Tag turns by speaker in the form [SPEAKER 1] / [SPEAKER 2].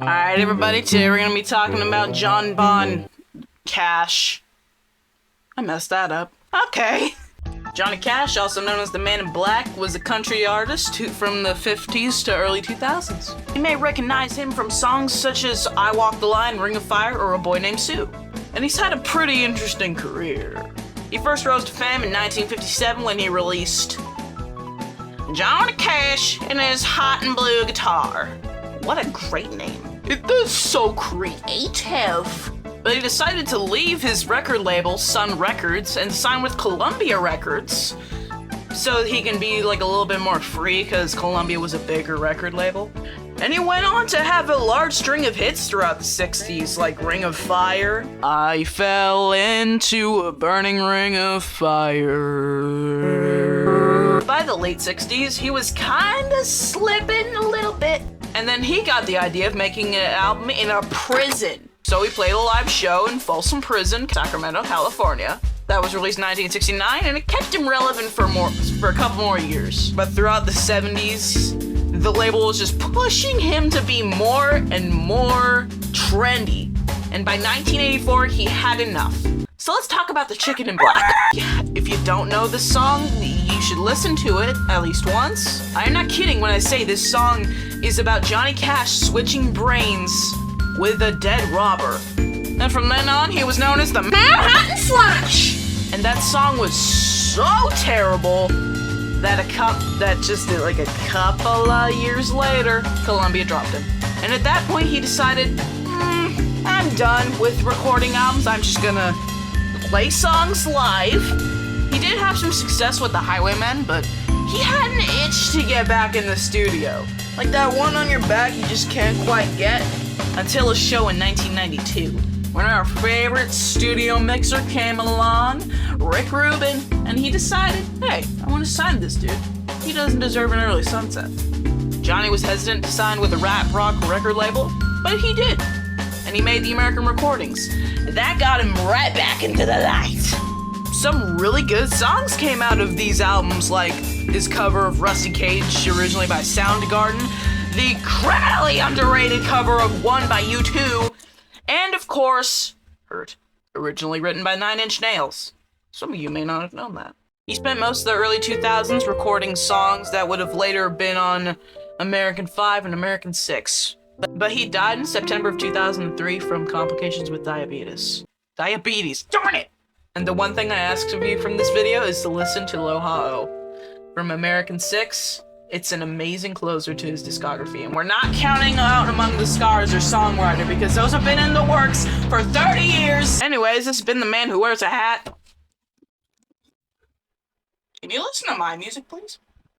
[SPEAKER 1] Alright, everybody, today we're gonna be talking about John Bon Cash. I messed that up. Okay. Johnny Cash, also known as the Man in Black, was a country artist from the 50s to early 2000s. You may recognize him from songs such as I Walk the Line, Ring of Fire, or A Boy Named Sue. And he's had a pretty interesting career. He first rose to fame in 1957 when he released Johnny Cash and His Hot and Blue Guitar. What a great name. It is so creative. But he decided to leave his record label, Sun Records, and sign with Columbia Records so he can be like a little bit more free because Columbia was a bigger record label. And he went on to have a large string of hits throughout the 60s, like Ring of Fire. I fell into a burning ring of fire. By the late 60s, he was kinda slipping a little bit. And then he got the idea of making an album in a prison. So he played a live show in Folsom Prison, Sacramento, California. That was released in 1969, and it kept him relevant for a couple more years. But throughout the 70s, the label was just pushing him to be more and more trendy. And by 1984, he had enough. So let's talk about the Chicken in Black. If you don't know this song, you should listen to it at least once. I'm not kidding when I say this song is about Johnny Cash switching brains with a dead robber. And from then on, he was known as the Manhattan Slash. And that song was so terrible that just like a couple of years later, Columbia dropped him. And at that point, he decided, I'm done with recording albums. I'm just gonna play songs live. He did have some success with the Highwaymen, but he had an itch to get back in the studio. Like that one on your back you just can't quite get. Until a show in 1992, when our favorite studio mixer came along, Rick Rubin, and he decided, hey, I want to sign this dude. He doesn't deserve an early sunset. Johnny was hesitant to sign with a rap rock record label, but he did. And he made the American recordings. That got him right back into the light. Some really good songs came out of these albums, like his cover of Rusty Cage, originally by Soundgarden, the criminally underrated cover of One by U2, and of course, Hurt, originally written by Nine Inch Nails. Some of you may not have known that. He spent most of the early 2000s recording songs that would have later been on American 5 and American 6. But he died in September of 2003 from complications with diabetes. Diabetes, darn it! And the one thing I ask of you from this video is to listen to Aloha O from American 6. It's an amazing closer to his discography, and we're not counting out Among the Scars or Songwriter because those have been in the works for 30 years. Anyways, this has been the Man Who Wears a Hat. Can you listen to my music, please?